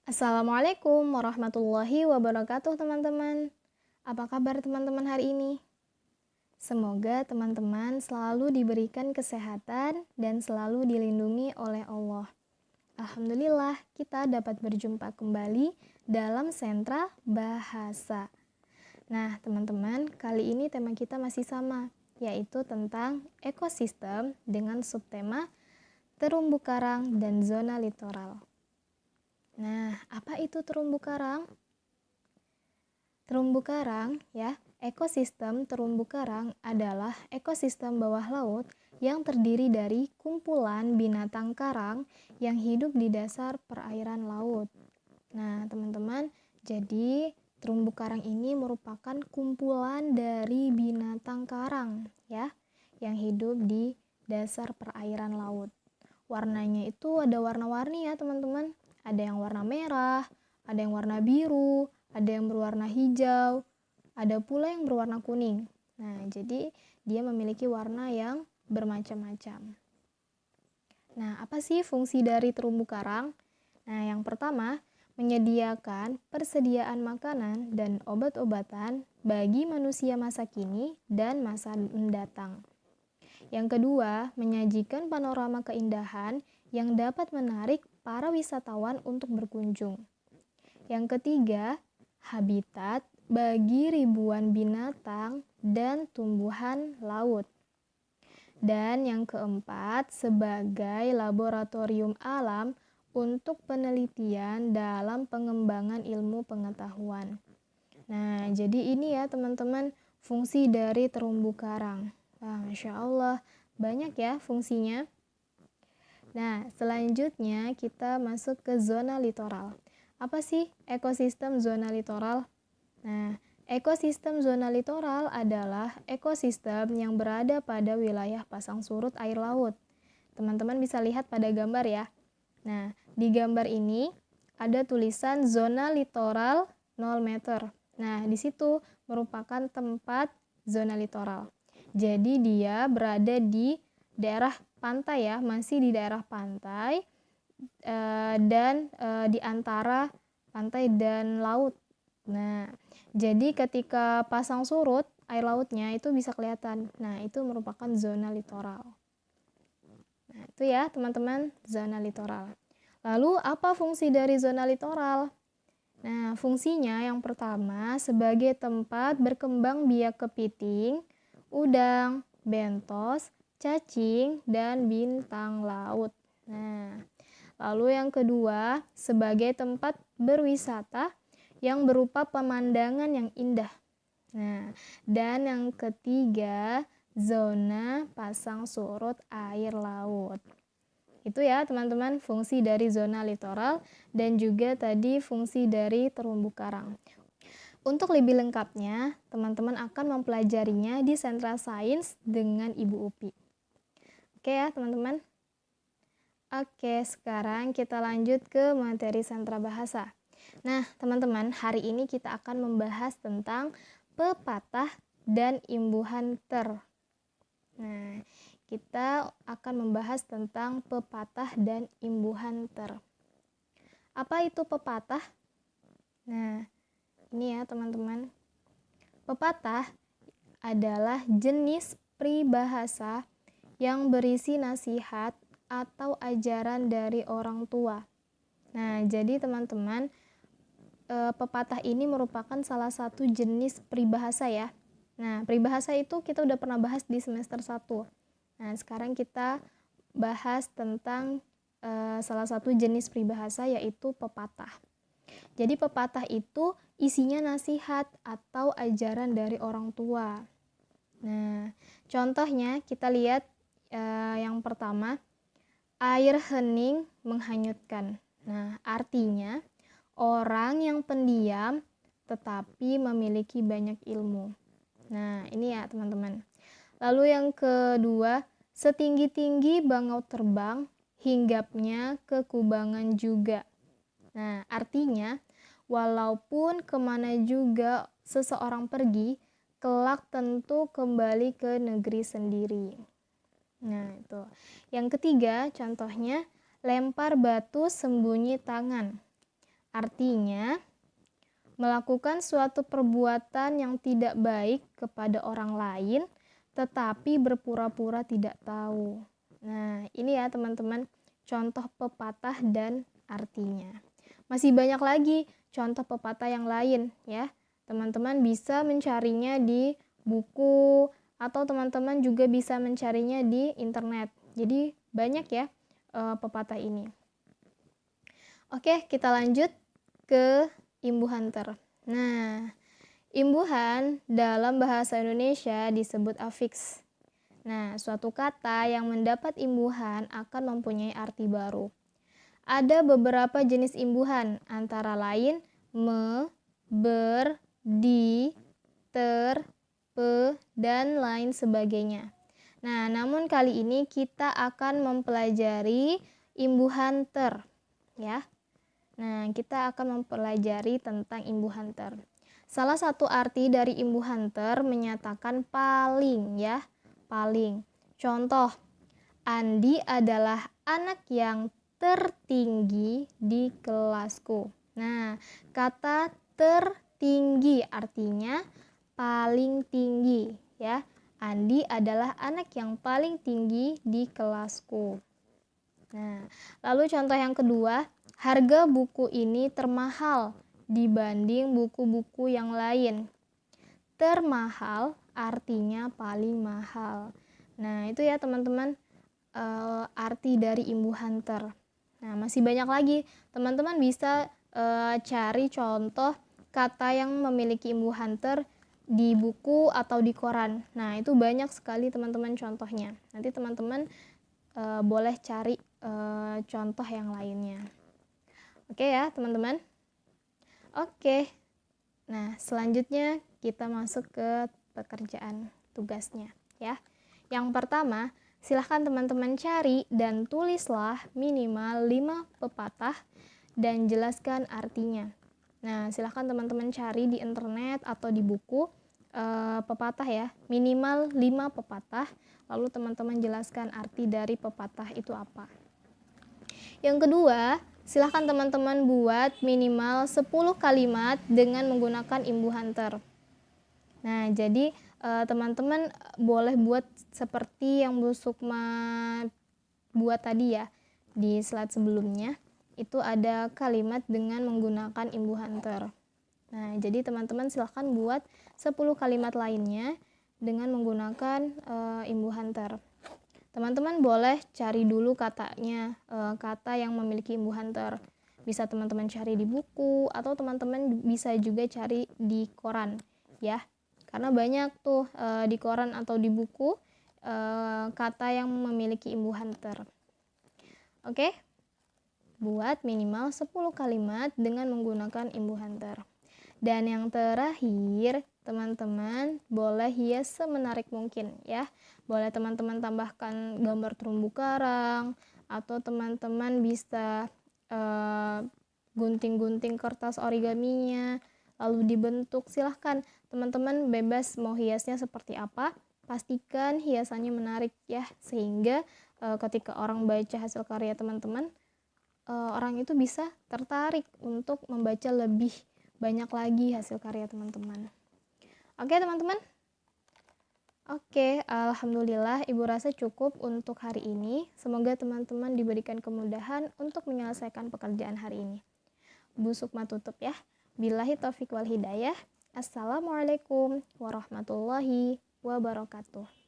Assalamualaikum warahmatullahi wabarakatuh teman-teman. Apa kabar teman-teman hari ini? Semoga teman-teman selalu diberikan kesehatan dan selalu dilindungi oleh Allah. Alhamdulillah kita dapat berjumpa kembali dalam Sentra Bahasa. Nah teman-teman, kali ini tema kita masih sama, yaitu tentang ekosistem dengan subtema terumbu karang dan zona litoral. Nah, apa itu terumbu karang? Terumbu karang, ya, ekosistem terumbu karang adalah ekosistem bawah laut yang terdiri dari kumpulan binatang karang yang hidup di dasar perairan laut. Nah, teman-teman, jadi terumbu karang ini merupakan kumpulan dari binatang karang, ya, yang hidup di dasar perairan laut. Warnanya itu ada warna-warni ya, teman-teman. Ada yang warna merah, ada yang warna biru, ada yang berwarna hijau, ada pula yang berwarna kuning. Nah, jadi dia memiliki warna yang bermacam-macam. Nah, apa sih fungsi dari terumbu karang? Nah, yang pertama, menyediakan persediaan makanan dan obat-obatan bagi manusia masa kini dan masa mendatang. Yang kedua, menyajikan panorama keindahan yang dapat menarik para wisatawan untuk berkunjung. Yang ketiga, habitat bagi ribuan binatang dan tumbuhan laut. Dan yang keempat, sebagai laboratorium alam untuk penelitian dalam pengembangan ilmu pengetahuan. Nah, jadi ini ya teman-teman fungsi dari terumbu karang. Wah, Masya Allah, banyak ya fungsinya. Nah, selanjutnya kita masuk ke zona litoral. Apa sih ekosistem zona litoral? Nah, ekosistem zona litoral adalah ekosistem yang berada pada wilayah pasang surut air laut. Teman-teman bisa lihat pada gambar ya. Nah, di gambar ini ada tulisan zona litoral 0 meter. Nah, di situ merupakan tempat zona litoral. Jadi dia berada di daerah pantai ya, masih di daerah pantai dan di antara pantai dan laut. Nah, jadi ketika pasang surut, air lautnya itu bisa kelihatan. Nah, itu merupakan zona litoral. Nah, itu ya teman-teman, zona litoral. Lalu apa fungsi dari zona litoral? Nah, fungsinya yang pertama sebagai tempat berkembang biak kepiting, udang, bentos, cacing, dan bintang laut. Nah, lalu yang kedua sebagai tempat berwisata yang berupa pemandangan yang indah. Nah, dan yang ketiga zona pasang surut air laut. Itu ya teman-teman fungsi dari zona litoral dan juga tadi fungsi dari terumbu karang. Untuk lebih lengkapnya, teman-teman akan mempelajarinya di Sentra Sains dengan Ibu Upi. Oke ya teman-teman? Oke, sekarang kita lanjut ke materi Sentra Bahasa. Nah teman-teman, hari ini kita akan membahas tentang pepatah dan imbuhan ter. Nah, kita akan membahas tentang pepatah dan imbuhan ter. Apa itu pepatah? Nah, ini ya teman-teman. Pepatah adalah jenis peribahasa yang berisi nasihat atau ajaran dari orang tua. Nah, jadi teman-teman, pepatah ini merupakan salah satu jenis peribahasa ya. Nah, peribahasa itu kita udah pernah bahas di semester 1. Nah, sekarang kita bahas tentang salah satu jenis peribahasa yaitu pepatah. Jadi pepatah itu isinya nasihat atau ajaran dari orang tua. Nah, contohnya kita lihat yang pertama, air hening menghanyutkan. Nah, artinya orang yang pendiam tetapi memiliki banyak ilmu. Nah, ini ya teman-teman. Lalu yang kedua, setinggi-tinggi bangau terbang, hinggapnya ke kubangan juga. Nah, artinya, walaupun kemana juga seseorang pergi, kelak tentu kembali ke negeri sendiri. Nah, itu. Yang ketiga, contohnya, lempar batu sembunyi tangan. Artinya, melakukan suatu perbuatan yang tidak baik kepada orang lain, tetapi berpura-pura tidak tahu. Nah, ini ya teman-teman, contoh pepatah dan artinya. Masih banyak lagi contoh pepatah yang lain ya. Teman-teman bisa mencarinya di buku atau teman-teman juga bisa mencarinya di internet. Jadi banyak ya pepatah ini. Oke, kita lanjut ke imbuhan ter. Nah, imbuhan dalam bahasa Indonesia disebut afiks. Nah, suatu kata yang mendapat imbuhan akan mempunyai arti baru. Ada beberapa jenis imbuhan, antara lain me, ber, di, ter, pe, dan lain sebagainya. Nah, namun kali ini kita akan mempelajari imbuhan ter, ya. Nah, kita akan mempelajari tentang imbuhan ter. Salah satu arti dari imbuhan ter menyatakan paling, ya, paling. Contoh, Andi adalah anak yang tertinggi di kelasku. Nah, kata tertinggi artinya paling tinggi, ya. Andi adalah anak yang paling tinggi di kelasku. Nah, lalu contoh yang kedua, harga buku ini termahal dibanding buku-buku yang lain. Termahal artinya paling mahal. Nah, itu ya teman-teman arti dari imbuhan ter. Nah, masih banyak lagi. Teman-teman bisa cari contoh kata yang memiliki imbuhan ter di buku atau di koran. Nah, itu banyak sekali teman-teman contohnya. Nanti teman-teman boleh cari contoh yang lainnya. Oke ya, teman-teman? Oke. Nah, selanjutnya kita masuk ke pekerjaan tugasnya, ya. Yang pertama, silahkan teman-teman cari dan tulislah minimal 5 pepatah dan jelaskan artinya. Nah, silahkan teman-teman cari di internet atau di buku pepatah ya, minimal 5 pepatah, lalu teman-teman jelaskan arti dari pepatah itu apa. Yang kedua, silahkan teman-teman buat minimal 10 kalimat dengan menggunakan imbuhan ter. Nah, jadi teman-teman boleh buat seperti yang Bu Sukma buat tadi ya di slide sebelumnya. Itu ada kalimat dengan menggunakan imbuhan ter. Nah, jadi teman-teman silahkan buat 10 kalimat lainnya dengan menggunakan imbuhan ter. Teman-teman boleh cari dulu katanya, kata yang memiliki imbuhan ter. Bisa teman-teman cari di buku atau teman-teman bisa juga cari di koran ya. Karena banyak tuh di koran atau di buku kata yang memiliki imbuhan ter. Oke? Buat minimal 10 kalimat dengan menggunakan imbuhan ter. Dan yang terakhir, teman-teman boleh hias semenarik mungkin ya. Boleh teman-teman tambahkan gambar terumbu karang atau teman-teman bisa gunting-gunting kertas origaminya lalu dibentuk. Silahkan teman-teman bebas mau hiasnya seperti apa, pastikan hiasannya menarik ya, sehingga ketika orang baca hasil karya teman-teman, orang itu bisa tertarik untuk membaca lebih banyak lagi hasil karya teman-teman. Oke teman-teman? Oke, alhamdulillah Ibu rasa cukup untuk hari ini. Semoga teman-teman diberikan kemudahan untuk menyelesaikan pekerjaan hari ini. Bu Sukma tutup ya. Billahi taufiq wal hidayah. Assalamualaikum warahmatullahi wabarakatuh.